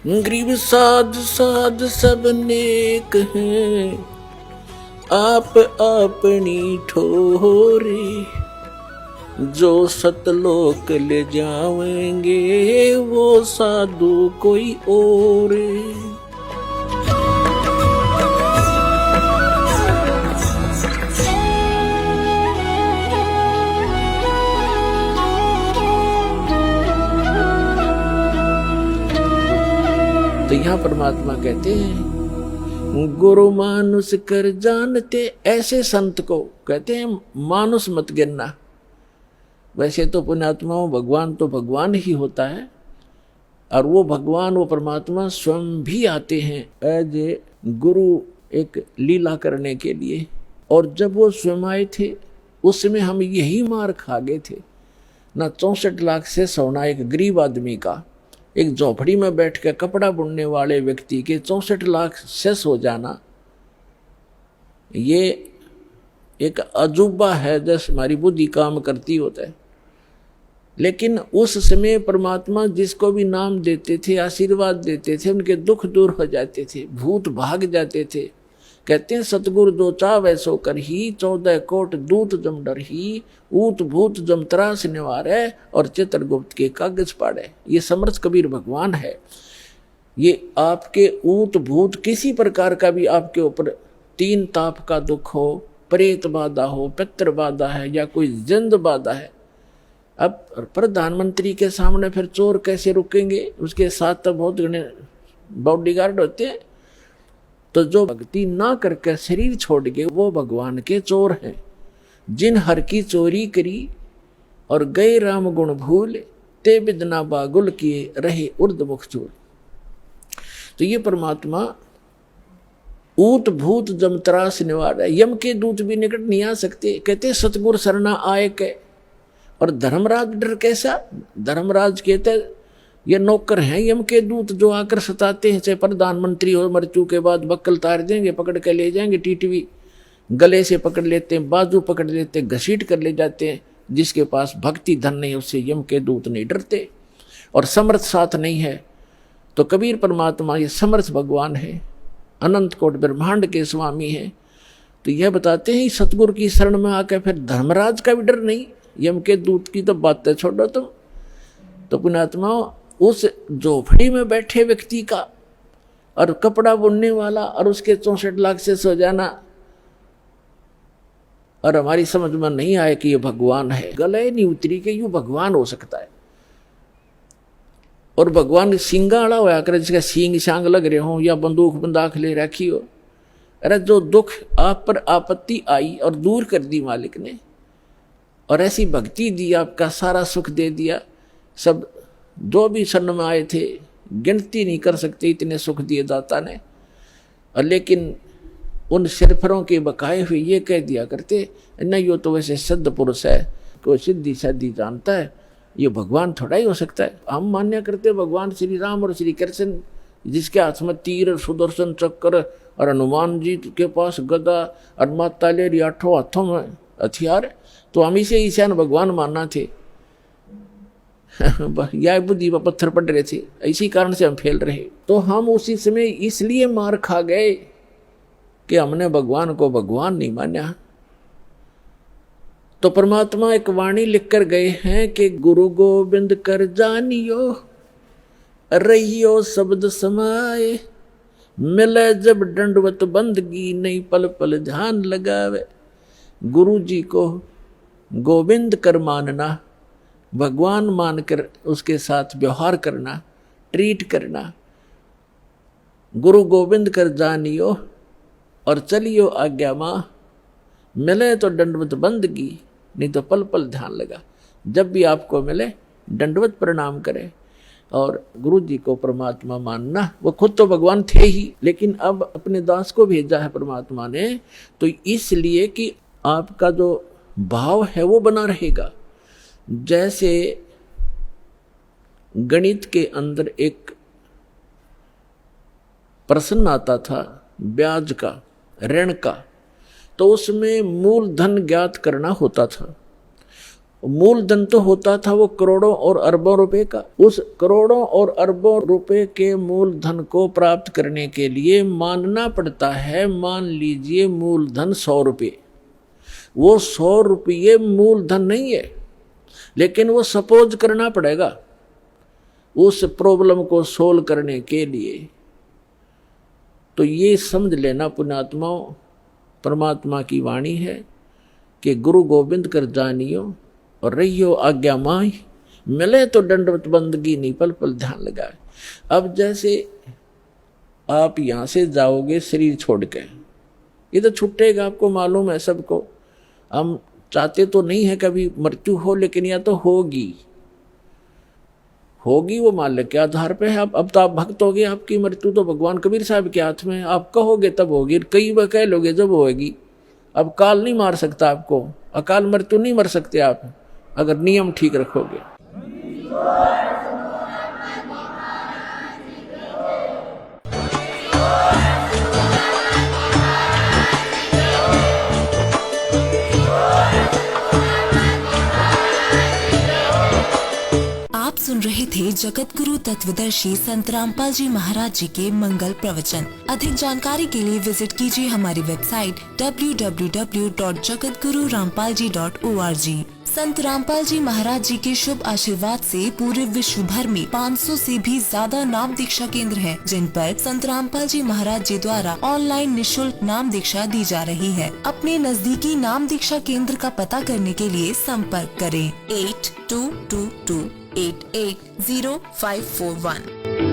गरीब साध साध सब नेक हैं, आप अपनी ठोरे, जो सतलोक ले जावेंगे वो साधु कोई और। तो यहाँ परमात्मा कहते हैं गुरु मानुष कर जानते, ऐसे संत को कहते हैं मानुष मत गिनना। वैसे तो पुण्यात्माओं भगवान तो भगवान ही होता है, और वो भगवान वो परमात्मा स्वयं भी आते हैं एज ए गुरु एक लीला करने के लिए। और जब वो स्वयं आए थे उस समय हम यही मार खा गए थे ना। 64 लाख से सोना एक गरीब आदमी का, एक झोपड़ी में बैठ के कपड़ा बुनने वाले व्यक्ति के 64 लाख सेस हो जाना, ये एक अजूबा है जैसे हमारी बुद्धि काम करती होता है। लेकिन उस समय परमात्मा जिसको भी नाम देते थे, आशीर्वाद देते थे, उनके दुख दूर हो जाते थे, भूत भाग जाते थे। कहते हैं सतगुरु जो चावै सो कर ही, 14 कोट दूत जम डर ही, ऊत भूत जम त्रास निवारे, और चित्रगुप्त के कागज पाड़े। ये समर्थ कबीर भगवान है। ये आपके ऊत भूत किसी प्रकार का भी आपके ऊपर 3 ताप का दुख हो, प्रेत बाधा हो, पितृ बाधा है या कोई जिंद बाधा है। अब प्रधानमंत्री के सामने फिर चोर कैसे रुकेंगे? उसके साथ तो बहुत घने बॉडीगार्ड होते हैं। तो जो भक्ति ना करके शरीर छोड़ के वो भगवान के चोर हैं। जिन हर की चोरी करी और गए राम गुण भूल, ते बिदना बागुल किए रहे उर्दमुख चूर। तो ये परमात्मा ऊत भूत जमत्रास निवार है। यम के दूत भी निकट नहीं आ सकते। कहते सतगुर सरना आए के। और धर्मराज डर कैसा? धर्मराज कहते ये नौकर हैं यम के दूत जो आकर सताते हैं। चाहे प्रधानमंत्री हो, मृत्यु के बाद बक्कल तार देंगे, पकड़ के ले जाएंगे, टीटवी गले से पकड़ लेते हैं, बाजू पकड़ लेते हैं, घसीट कर ले जाते हैं। जिसके पास भक्ति धन नहीं उससे यम के दूत नहीं डरते। और समर्थ साथ नहीं है तो कबीर परमात्मा ये समर्थ भगवान है, अनंत कोट ब्रह्मांड के स्वामी हैं। तो यह बताते हैं सतगुरु की शरण में आकर फिर धर्मराज का भी डर नहीं, यम के दूत की तो बातें छोड़ो तुम। तो पुण्यात्मा उस झोपड़ी में बैठे व्यक्ति का और कपड़ा बुनने वाला और उसके 64 लाख से सो जाना, और हमारी समझ में नहीं आया कि ये भगवान है। गले नहीं उतरी कि यूं भगवान हो सकता है। और भगवान सिंगाड़ा होया करे, जिसका सींग शांग लग रहे हो या बंदूक बंदाख ले रखी हो। अरे जो दुख आप पर आपत्ति आई और दूर कर दी मालिक ने, और ऐसी भक्ति दी, आपका सारा सुख दे दिया। सब जो भी शरण में आए थे गिनती नहीं कर सकते इतने सुख दिए दाता ने। और लेकिन उन सिरफरों के बकाए हुए ये कह दिया करते नहीं, यो तो वैसे सिद्ध पुरुष है, कोई सिद्धि साधी जानता है, ये भगवान थोड़ा ही हो सकता है। हम मान्य करते भगवान श्री राम और श्री कृष्ण, जिसके हाथ में तीर, सुदर्शन चक्र, और हनुमान जी के पास गदा, और माता ले 8 हाथों में हथियार। तो हम इसे ईशान भगवान मानना थे। या बुद्धि पर पत्थर पड़ रहे थे, इसी कारण से हम फेल रहे। तो हम उसी समय इसलिए मार खा गए कि हमने भगवान को भगवान नहीं माना। तो परमात्मा एक वाणी लिख कर गए हैं कि गुरु गोविंद कर जानियो, रहियो शब्द समाए, मिले जब दंडवत बंदगी, नहीं पल पल ध्यान लगावे। गुरु जी को गोविंद कर मानना, भगवान मानकर उसके साथ व्यवहार करना, ट्रीट करना। गुरु गोविंद कर जानियो और चलियो आज्ञा माँ, मिले तो दंडवत बंदगी, नहीं तो पल पल ध्यान लगा। जब भी आपको मिले दंडवत प्रणाम करें। और गुरु जी को परमात्मा मानना। वो खुद तो भगवान थे ही, लेकिन अब अपने दास को भेजा है परमात्मा ने, तो इसलिए कि आपका जो भाव है वो बना रहेगा। जैसे गणित के अंदर एक प्रश्न आता था ब्याज का, ऋण का, तो उसमें मूलधन ज्ञात करना होता था। मूलधन तो होता था वो करोड़ों और अरबों रुपए का। उस करोड़ों और अरबों रुपए के मूलधन को प्राप्त करने के लिए मानना पड़ता है, मान लीजिए मूलधन 100 रुपये, वो 100 रुपये मूलधन नहीं है, लेकिन वो सपोज करना पड़ेगा उस प्रॉब्लम को सोल्व करने के लिए। तो ये समझ लेना पुण्यात्माओं, परमात्मा की वाणी है कि गुरु गोविंद कर जानियो और रहियो आज्ञा माई, मिले तो दंडवत बंदगी नहीं पल पल ध्यान लगाए। अब जैसे आप यहाँ से जाओगे शरीर छोड़ के, ये तो छूटेगा, आपको मालूम है सबको। हम चाहते तो नहीं है कभी मृत्यु हो, लेकिन यह तो होगी, वो मालिक के आधार पे है। अब तो आप भक्त हो गए, आपकी मृत्यु तो भगवान कबीर साहब के हाथ में है। आप कहोगे तब होगी, कई बार कह लोगे जब होगी। अब काल नहीं मार सकता आपको, अकाल मृत्यु नहीं मर सकते आप, अगर नियम ठीक रखोगे। आप सुन रहे थे जगत गुरु तत्वदर्शी संत रामपाल जी महाराज जी के मंगल प्रवचन। अधिक जानकारी के लिए विजिट कीजिए हमारी वेबसाइट www.jagatgururampalji.org। संत रामपाल जी महाराज जी के शुभ आशीर्वाद से पूरे विश्व भर में 500 से भी ज्यादा नाम दीक्षा केंद्र हैं, जिन पर संत रामपाल जी महाराज जी द्वारा ऑनलाइन निशुल्क नाम दीक्षा दी जा रही है। अपने नजदीकी नाम दीक्षा केंद्र का पता करने के लिए संपर्क करें 8222880541।